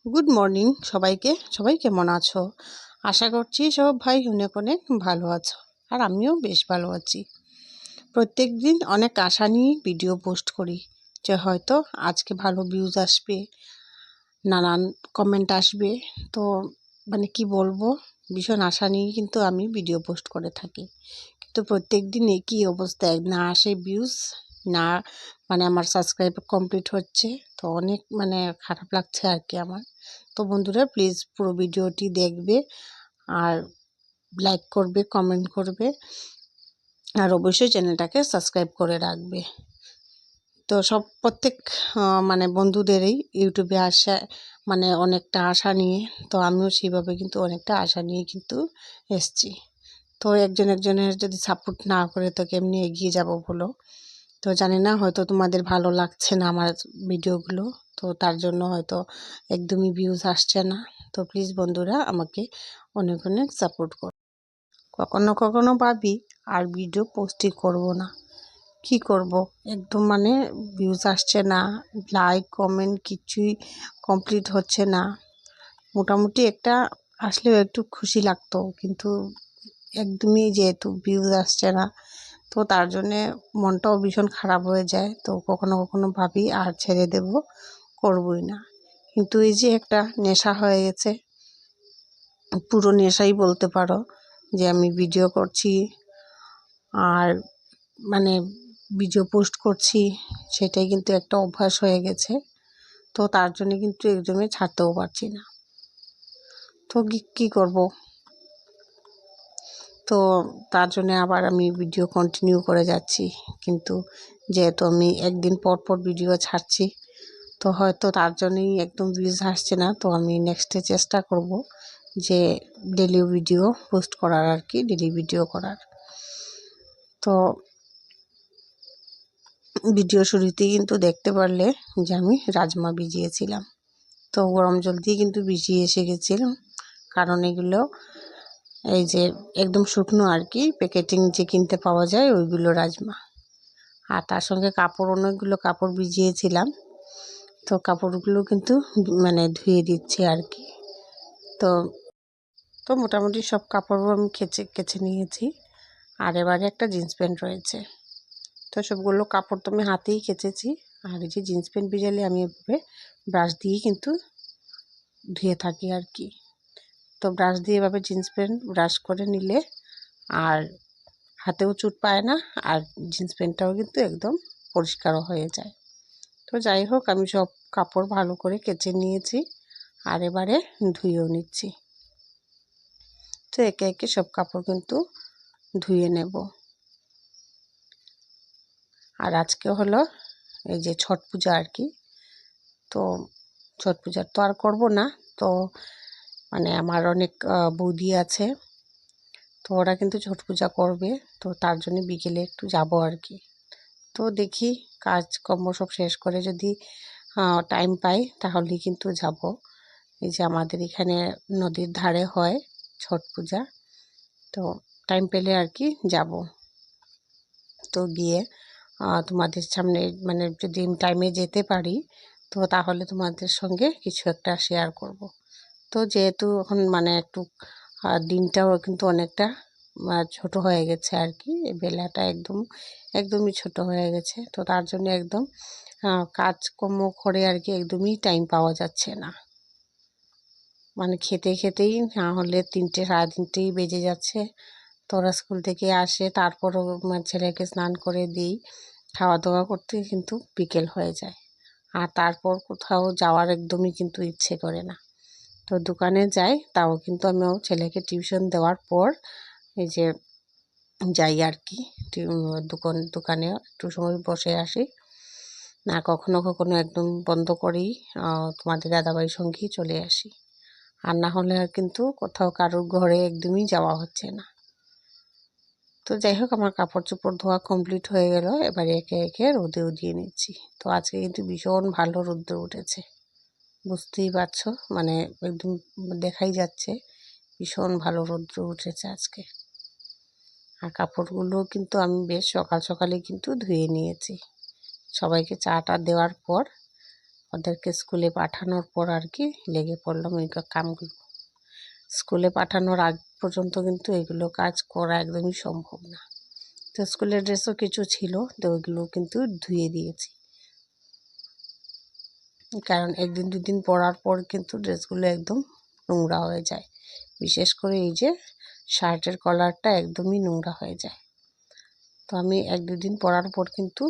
Good morning সবাইকে। সবাই কেমন আছো? আশা করছি সব ভাই অনেক অনেক ভালো আছো, আর আমিও বেশ ভালো আছি। প্রত্যেক দিন অনেক আশা নিয়ে ভিডিও পোস্ট করি যে হয়তো আজকে ভালো ভিউজ আসবে, নানান কমেন্ট আসবে। তো কি বলবো, ভীষণ আশা নিয়ে কিন্তু আমি ভিডিও পোস্ট করে থাকি। কিন্তু প্রত্যেক দিন একই অবস্থা, না আসে ভিউজ, না আমার সাবস্ক্রাইব কমপ্লিট হচ্ছে। তো অনেক খারাপ লাগছে আর কি আমার। তো বন্ধুরা প্লিজ পুরো ভিডিওটি দেখবে, আর লাইক করবে, কমেন্ট করবে, আর অবশ্যই চ্যানেলটাকে সাবস্ক্রাইব করে রাখবে। তো সব প্রত্যেক বন্ধুদেরই ইউটিউবে আসা অনেকটা আশা নিয়ে, তো আমিও সেইভাবে কিন্তু অনেকটা আশা নিয়ে কিন্তু এসছি। তো একজনের যদি সাপোর্ট না করে তো কেমনি এগিয়ে যাব বলো? তো জানি না, হয়তো তোমাদের ভালো লাগছে না আমার ভিডিওগুলো, তো তার জন্য হয়তো একদমই ভিউজ আসছে না। তো প্লিজ বন্ধুরা আমাকে অনেক অনেক সাপোর্ট করো। কখনো কখনো ভাবি আর ভিডিও পোস্টই করব না, কি করব, একদম ভিউজ আসছে না, লাইক কমেন্ট কিছুই কমপ্লিট হচ্ছে না। মোটামুটি একটা আসলেও একটু খুশি লাগতো, কিন্তু একদমই যেহেতু ভিউজ আসছে না, তো তার জন্যে মনটাও ভীষণ খারাপ হয়ে যায়। তো কখনো কখনো ভাবি আর ছেড়ে দেব, করবই না। কিন্তু এই যে একটা নেশা হয়ে গেছে, পুরো নেশাই বলতে পারো, যে আমি ভিডিও করছি আর মানে ভিডিও পোস্ট করছি, সেটাই কিন্তু একটা অভ্যাস হয়ে গেছে। তো তার জন্য কিন্তু একদমই ছাড়তেও পারছি না। তো কী করব? তো তার জন্য আবার আমি ভিডিও কন্টিনিউ করে যাচ্ছি। কিন্তু যেহেতু আমি একদিন পর পর ভিডিও ছাড়ছি, তো হয়তো তার জন্যই একদম ভিউজ আসছে না। তো আমি নেক্সটে চেষ্টা করব যে ডেলি ভিডিও পোস্ট করার আর কি, ডেলি ভিডিও করার। তো ভিডিও শুরুতেই কিন্তু দেখতে পারলে যে আমি রাজমা ভিজিয়েছিলাম। তো গরম জল দিয়ে কিন্তু ভিজিয়ে এসে গেছিলাম, কারণ এগুলো এই যে একদম শুকনো আর কি, প্যাকেটিং যে কিনতে পাওয়া যায় ওইগুলো রাজমা। আর তার সঙ্গে কাপড়, অনেকগুলো কাপড় ভিজিয়েছিলাম। তো কাপড়গুলো কিন্তু ধুয়ে দিচ্ছি আর কি। তো তো মোটামুটি সব কাপড়ও আমি কেচে নিয়েছি। আর এবারে একটা জিন্স প্যান্ট রয়েছে, তো সবগুলো কাপড় তো আমি হাতেই কেচেছি। আর এই যে জিন্স প্যান্ট ভিজালে আমি এভাবে ব্রাশ দিয়ে কিন্তু ধুয়ে থাকি আর কি। তো ব্রাশ দিয়ে এভাবে জিন্স প্যান্ট ব্রাশ করে নিলে আর হাতেও চুট পায় না, আর জিন্স প্যান্টটাও কিন্তু একদম পরিষ্কারও হয়ে যায়। তো যাই হোক, আমি সব কাপড় ভালো করে কেচে নিয়েছি, আর এবারে ধুয়েও নিচ্ছি। তো একে একে সব কাপড় কিন্তু ধুয়ে নেব। আর আজকে হলো এই যে ছট পূজা আর কি। তো ছট পূজার তো আর করব না। তো আমার অনেক বৌদি আছে, তো ওরা কিন্তু ছট পূজা করবে। তো তার জন্য বিকেলে একটু যাব আর কি। তো দেখি কাজকর্ম সব শেষ করে যদি টাইম পাই তাহলেই কিন্তু যাব। এই যে আমাদের এখানে নদীর ধারে হয় ছট পূজা, তো টাইম পেলে আর কি যাব। তো গিয়ে তোমাদের সামনে যদি টাইমে যেতে পারি, তো তাহলে তোমাদের সঙ্গে কিছু একটা শেয়ার করব। তো যেহেতু এখন একটু দিনটাও কিন্তু অনেকটা ছোট হয়ে গেছে আর কি, বেলাটা একদমই ছোট হয়ে গেছে। তো তার জন্য একদম কাজকর্ম করে আর কি একদমই টাইম পাওয়া যাচ্ছে না। খেতে খেতেই না হলে 3টে, সাড়ে 3টেই বেজে যাচ্ছে। তো ওরা স্কুল থেকে আসে, তারপরও ছেলেকে স্নান করে দিই, খাওয়া দাওয়া করতে কিন্তু বিকেল হয়ে যায়। আর তারপর কোথাও যাওয়ার একদমই কিন্তু ইচ্ছে করে না। তো দোকানে যাই, তাও কিন্তু আমি ছেলেকে টিউশন দেওয়ার পর এই যে যাই আর কি। দোকানে একটু সময় বসে আসি, না কখনো কখনো একদম বন্ধ করেই তোমাদের দাদাভাইয়ের সঙ্গেই চলে আসি। আর না হলে আর কিন্তু কোথাও কারোর ঘরে একদমই যাওয়া হচ্ছে না। তো যাই হোক, আমার কাপড় চোপড় ধোয়া কমপ্লিট হয়ে গেল, এবারে একে একে রোদেও দিয়ে নিচ্ছি। তো আজকে কিন্তু ভীষণ ভালো রোদ্র উঠেছে, বুঝতেই পারছো, একদম দেখাই যাচ্ছে ভীষণ ভালো রৌদ্র উঠেছে আজকে। আর কাপড়গুলো কিন্তু আমি বেশ সকাল সকালে কিন্তু ধুয়ে নিয়েছি। সবাইকে চাটা দেওয়ার পর ওদেরকে স্কুলে পাঠানোর পর আর কি লেগে পড়লাম এই কামগুলো। স্কুলে পাঠানোর আগ পর্যন্ত কিন্তু এগুলো কাজ করা একদমই সম্ভব না। তো স্কুলের ড্রেসও কিছু ছিল, তো ওইগুলো কিন্তু ধুয়ে দিয়েছি, কারণ একদিন দুদিন পরার পর কিন্তু ড্রেসগুলো একদম নোংরা হয়ে যায়। বিশেষ করে এই যে শার্টের কলারটা একদমই নোংরা হয়ে যায়। তো আমি এক দুদিন পরার পর কিন্তু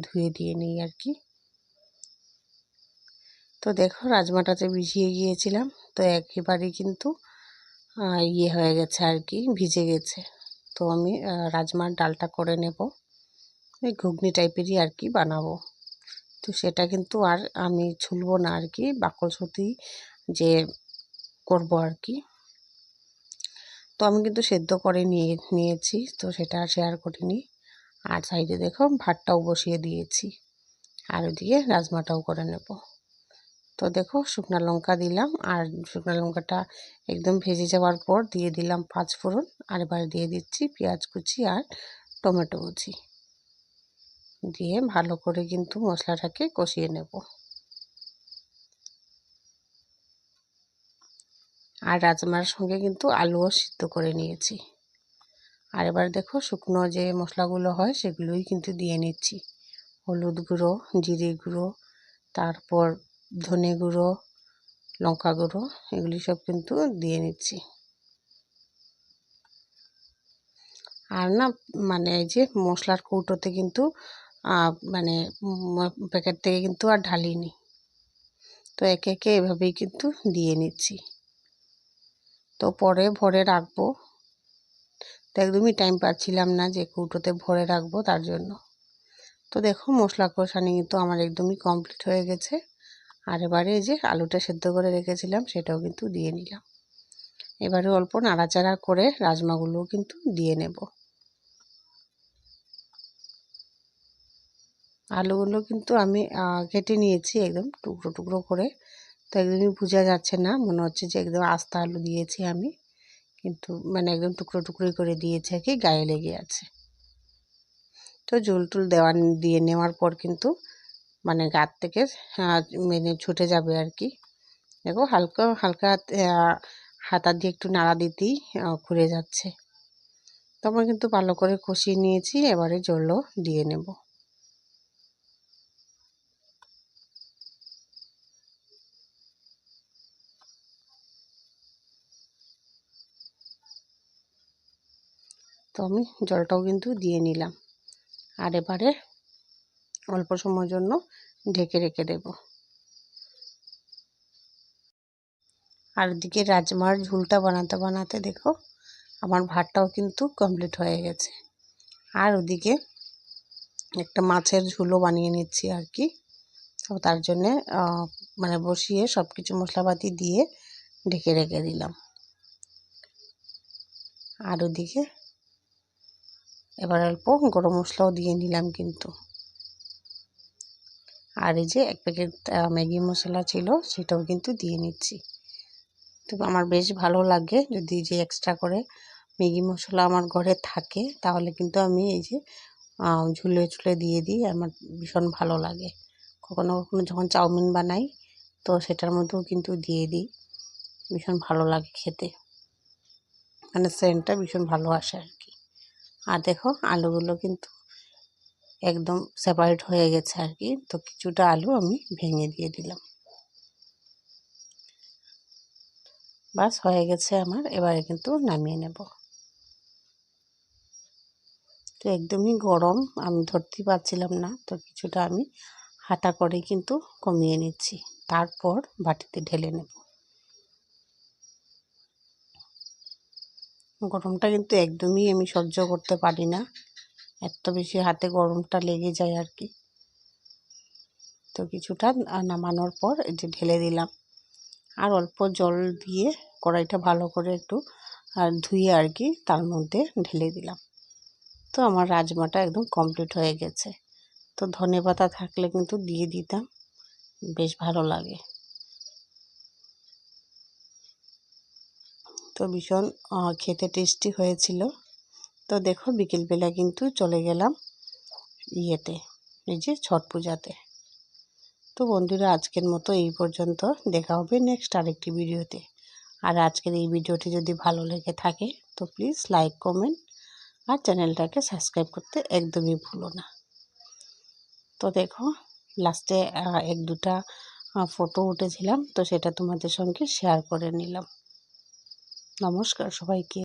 ধুয়ে দিয়ে নিই আর কি। তো দেখো রাজমাটাতে ভিজিয়ে গিয়েছিলাম, তো একেবারেই কিন্তু ইয়ে হয়ে গেছে আর কি, ভিজে গেছে। তো আমি রাজমার ডালটা করে নেব, এই ঘুগনি টাইপেরই আর কি বানাবো। তো সেটা কিন্তু আর আমি ছুলবো না আর কি, বাকল সতি যে করব আর কি। তো আমি কিন্তু সেদ্ধ করে নিয়েছি, তো সেটা আর শেয়ার করিনি। আর সাইডে দেখো ভাতটাও বসিয়ে দিয়েছি, আর ওদিকে রাজমাটাও করে নেব। তো দেখো শুকনো লঙ্কা দিলাম, আর শুকনো লঙ্কাটা একদম ভেজে যাওয়ার পর দিয়ে দিলাম 5 ফোড়ন, আর এবার দিয়ে দিচ্ছি পেঁয়াজ কুচি আর টমেটো কুচি দিয়ে ভালো করে কিন্তু মশলাটাকে কষিয়ে নেব। আর রাজমার সঙ্গে কিন্তু আলুও সিদ্ধ করে নিয়েছি। আর এবার দেখো শুকনো যে মশলাগুলো হয় সেগুলোই কিন্তু দিয়ে নিচ্ছি। হলুদ গুঁড়ো, জিরে গুঁড়ো, তারপর ধনে গুঁড়ো, লঙ্কা গুঁড়ো, এগুলি সব কিন্তু দিয়ে নিচ্ছি। আর না মানে এই যে মশলার কৌটোতে কিন্তু মানে প্যাকেট থেকে কিন্তু আর ঢালিনি, তো একে একে এভাবেই কিন্তু দিয়ে নিচ্ছি। তো পরে ভরে রাখবো, তো একদমই টাইম পাচ্ছিলাম না যে কৌটোতে ভরে রাখবো, তার জন্য। তো দেখো মশলা কষানি কিন্তু আমার একদমই কমপ্লিট হয়ে গেছে। আর এবারে এই যে আলুটা সেদ্ধ করে রেখেছিলাম সেটাও কিন্তু দিয়ে নিলাম। এবারে অল্প নাড়াচাড়া করে রাজমাগুলোও কিন্তু দিয়ে নেব। আলুগুলো কিন্তু আমি কেটে নিয়েছি একদম টুকরো টুকরো করে, তো একদমই বোঝা যাচ্ছে না, মনে হচ্ছে যে একদম আস্ত আলু দিয়েছি আমি, কিন্তু মানে একদম টুকরো টুকরো করে দিয়েছি আর কি, গায়ে লেগে আছে। তো ঝোল টুল দিয়ে নেওয়ার পর কিন্তু মানে গাত থেকে মানে ছুটে যাবে আর কি। দেখো হালকা হালকা হাতা দিয়ে একটু নাড়া দিতেই খুলে যাচ্ছে। তো আমরা কিন্তু ভালো করে কষিয়ে নিয়েছি, এবারে জলও দিয়ে নেব। তো আমি জলটাও কিন্তু দিয়ে নিলাম, আর এবারে অল্প সময়ের জন্য ঢেকে রেখে দেব। আর এদিকে রাজমার ঝোলটা বানাতে বানাতে দেখো আমার ভাতটাও কিন্তু কমপ্লিট হয়ে গেছে। আর ওদিকে একটা মাছের ঝোলও বানিয়ে নিচ্ছি আর কি। তো তার জন্যে মানে বসিয়ে সব কিছু মশলাপাতি দিয়ে ঢেকে রেখে দিলাম। আর ওদিকে এবার অল্প গরম মশলাও দিয়ে নিলাম কিন্তু। আর এই যে এক প্যাকেট ম্যাগি মশলা ছিল সেটাও কিন্তু দিয়ে নিচ্ছি। তো আমার বেশ ভালো লাগে যদি যে এক্সট্রা করে ম্যাগি মশলা আমার ঘরে থাকে, তাহলে কিন্তু আমি এই যে ঝুলে ঝুলে দিয়ে দিই, আমার ভীষণ ভালো লাগে। কখনো কখনো যখন চাউমিন বানাই তো সেটার মধ্যেও কিন্তু দিয়ে দিই, ভীষণ ভালো লাগে খেতে, মানে সেন্টটা ভীষণ ভালো আসে আর কি। আর দেখো আলুগুলো কিন্তু একদম সেপারেট হয়ে গেছে আর কি, তো কিছুটা আলু আমি ভেঙে দিয়ে দিলাম। বাস হয়ে গেছে আমার, এবারে কিন্তু নামিয়ে নেব। তো একদমই গরম, আমি ধরতেই পারছিলাম না, তো কিছুটা আমি হাতা করে কিন্তু কমিয়ে নিচ্ছি, তারপর বাটিতে ঢেলে নেব। গরমটা কিন্তু একদমই আমি সহ্য করতে পারি না, এত বেশি হাতে গরমটা লেগে যায় আর কি। তো কিছুটা নামানোর পর এই যে ঢেলে দিলাম, আর অল্প জল দিয়ে কড়াইটা ভালো করে একটু ধুয়ে আর কি তার মধ্যে ঢেলে দিলাম। তো আমার রাজমাটা একদম কমপ্লিট হয়ে গেছে। তো ধনেপাতা থাকলে কিন্তু দিয়ে দিতাম, বেশ ভালো লাগে। তো ভীষণ খেতে টেস্টি হয়েছিল। তো দেখো বিকেলবেলা কিন্তু চলে গেলাম ইয়েতে, এই যে ছট পূজাতে। তো বন্ধুরা, আজকের মতো এই পর্যন্ত। দেখা হবে নেক্সট আরেকটি ভিডিওতে। আর আজকের এই ভিডিওটি যদি ভালো লেগে থাকে তো প্লিজ লাইক, কমেন্ট আর চ্যানেলটাকে সাবস্ক্রাইব করতে একদমই ভুলো না। তো দেখো, লাস্টে এক দুটা ফটো উঠেছিলাম, তো সেটা তোমাদের সঙ্গে শেয়ার করে নিলাম। নমস্কার সবাইকে।